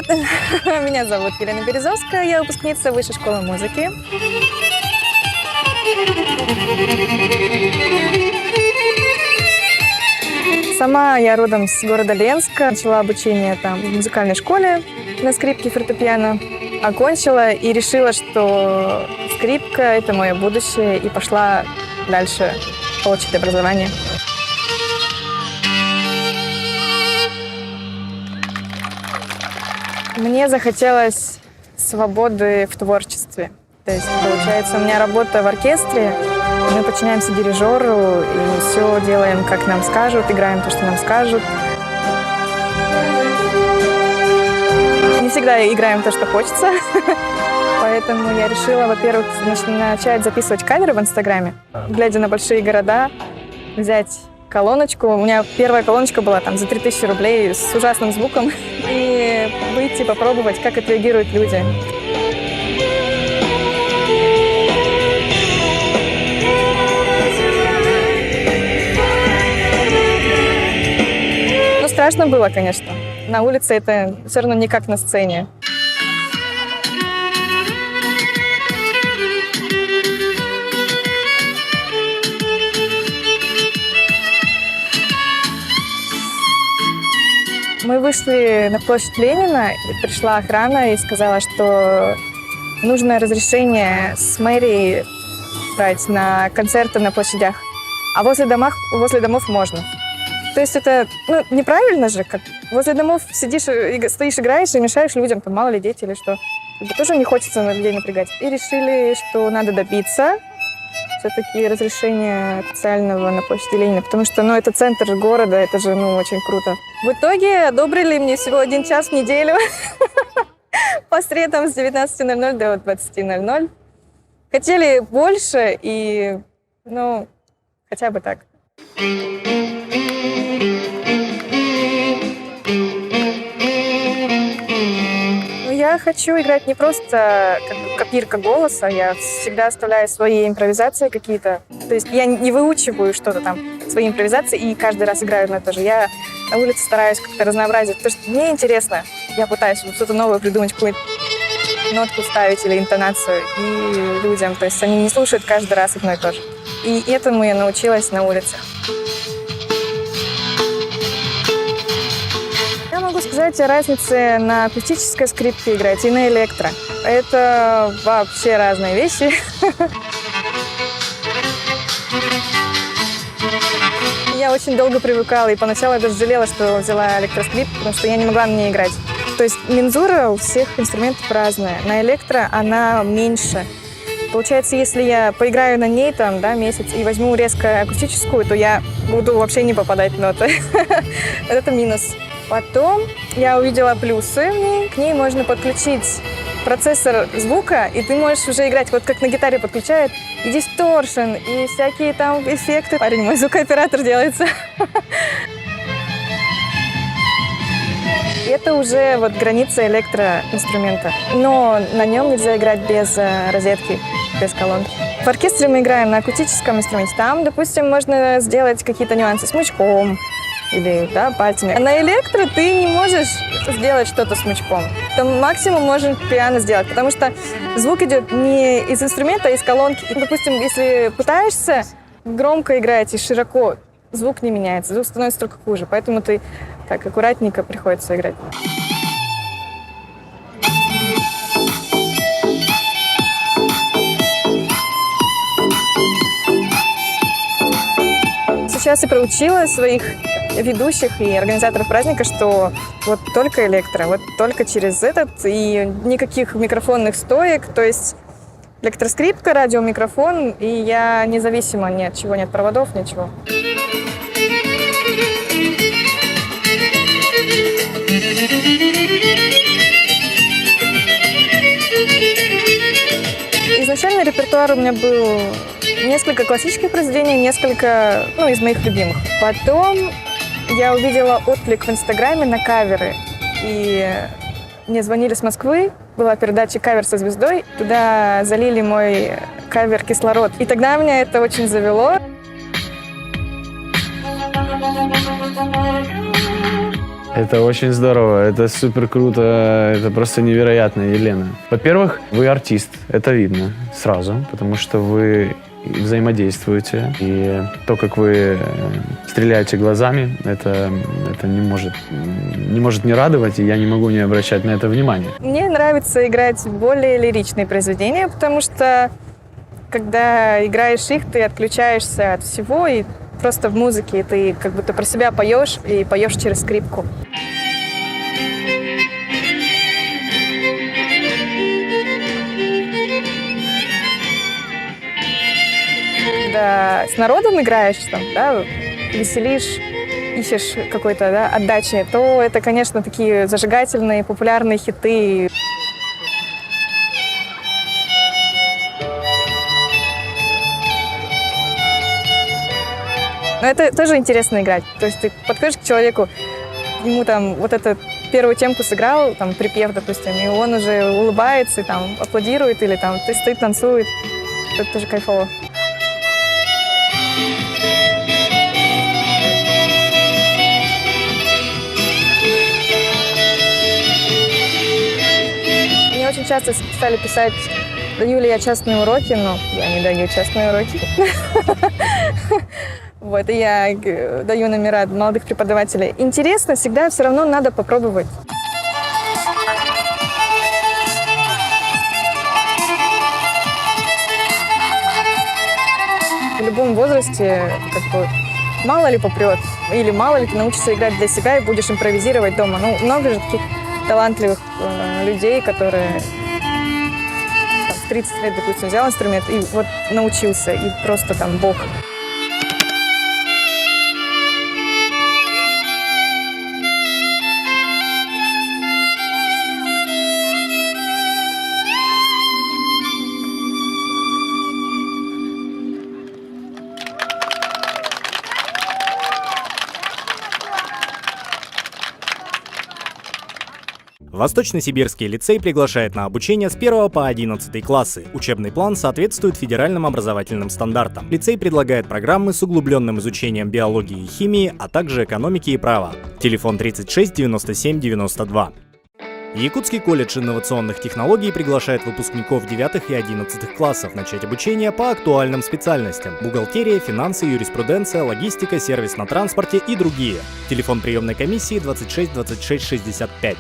Привет, меня зовут Елена Березовская, я выпускница Высшей школы музыки. Сама я родом с города Ленска, начала обучение там в музыкальной школе на скрипке, фортепиано. Окончила и решила, что скрипка — это мое будущее, и пошла дальше получить образование. Мне захотелось свободы в творчестве. То есть, получается, у меня работа в оркестре, мы подчиняемся дирижеру и все делаем, как нам скажут, играем то, что нам скажут. Не всегда играем то, что хочется. Поэтому я решила, во-первых, начать записывать каверы в Инстаграме, глядя на большие города, взять колоночку. У меня первая колоночка была там за 3000 рублей с ужасным звуком. И выйти, попробовать, как отреагируют люди. Ну, страшно было, конечно. На улице это все равно не как на сцене. Мы вышли на площадь Ленина, и пришла охрана и сказала, что нужно разрешение с мэрии брать на концерты на площадях, а возле домов можно. То есть это неправильно же, как возле домов сидишь, стоишь, играешь и мешаешь людям, там мало ли дети или что. Тоже не хочется людей напрягать. И решили, что надо добиться все-таки разрешения официального на площади Ленина, потому что, это центр города, это же, очень круто. В итоге одобрили мне всего 1 час в неделю по средам с 19:00 до 20:00. Хотели больше и, хотя бы так. Я хочу играть не просто как копирка голоса, я всегда оставляю свои импровизации какие-то. То есть я не выучиваю что-то там, свои импровизации, и каждый раз играю на то же. Я на улице стараюсь как-то разнообразить, потому что мне интересно. Я пытаюсь что-то новое придумать, какую-то нотку ставить или интонацию и людям. То есть они не слушают каждый раз одно и то же. И этому я научилась на улице. Я могу сказать о разнице на акустической скрипке играть и на электро. Это вообще разные вещи. Я очень долго привыкала, и поначалу я даже жалела, что взяла электроскрипку, потому что я не могла на ней играть. То есть мензура у всех инструментов разная. На электро она меньше. Получается, если я поиграю на ней месяц и возьму резко акустическую, то я буду вообще не попадать в ноты. Это минус. Потом я увидела плюсы в ней. К ней можно подключить процессор звука, и ты можешь уже играть, вот как на гитаре подключают, и дисторшн, и всякие там эффекты. Парень мой звукооператор делается. Это уже граница электроинструмента. Но на нем нельзя играть без розетки, без колонки. В оркестре мы играем на акустическом инструменте. Там, допустим, можно сделать какие-то нюансы смычком или пальцами. А на электро ты не можешь сделать что-то смычком. Там максимум можно пиано сделать, потому что звук идет не из инструмента, а из колонки. И, допустим, если пытаешься громко играть и широко, звук не меняется, звук становится только хуже. Поэтому ты так аккуратненько приходится играть. Сейчас я проучила своих ведущих и организаторов праздника, что только электро, только через этот, и никаких микрофонных стоек, то есть электроскрипка, радиомикрофон, и я независима ни от чего, ни от проводов, ничего. Изначально репертуар у меня был несколько классических произведений, несколько из моих любимых. Потом я увидела отклик в Инстаграме на каверы. И мне звонили с Москвы, была передача «Кавер со звездой». Туда залили мой кавер «Кислород». И тогда меня это очень завело. Это очень здорово, это супер круто, это просто невероятно, Елена. Во-первых, вы артист, это видно сразу, потому что вы взаимодействуете, и то, как вы стреляете глазами, это не может не радовать, и я не могу не обращать на это внимания. Мне нравится играть более лиричные произведения, потому что когда играешь их, ты отключаешься от всего, и просто в музыке ты как будто про себя поешь, и поешь через скрипку. Когда с народом играешь, там, да, веселишь, ищешь какой-то, да, отдачи, то это, конечно, такие зажигательные, популярные хиты. Но это тоже интересно играть. То есть ты подходишь к человеку, ему там вот эту первую темку сыграл, там припев, допустим, и он уже улыбается, и, там аплодирует или там стоит, танцует. Это тоже кайфово. Мне очень часто стали писать, даю ли я частные уроки, но я не даю частные уроки. Вот, и я даю номера молодых преподавателей. Интересно, всегда все равно надо попробовать. В любом возрасте, как бы, мало ли попрет, или мало ли ты научишься играть для себя и будешь импровизировать дома. Ну, много же таких талантливых людей, которые там, в 30 лет, допустим, взял инструмент и вот научился, и просто там бог. Восточно-Сибирский лицей приглашает на обучение с 1 по 11 классы. Учебный план соответствует федеральным образовательным стандартам. Лицей предлагает программы с углубленным изучением биологии и химии, а также экономики и права. Телефон 36 97 92. Якутский колледж инновационных технологий приглашает выпускников 9 и 11 классов начать обучение по актуальным специальностям: бухгалтерия, финансы, юриспруденция, логистика, сервис на транспорте и другие. Телефон приемной комиссии 26 26 65.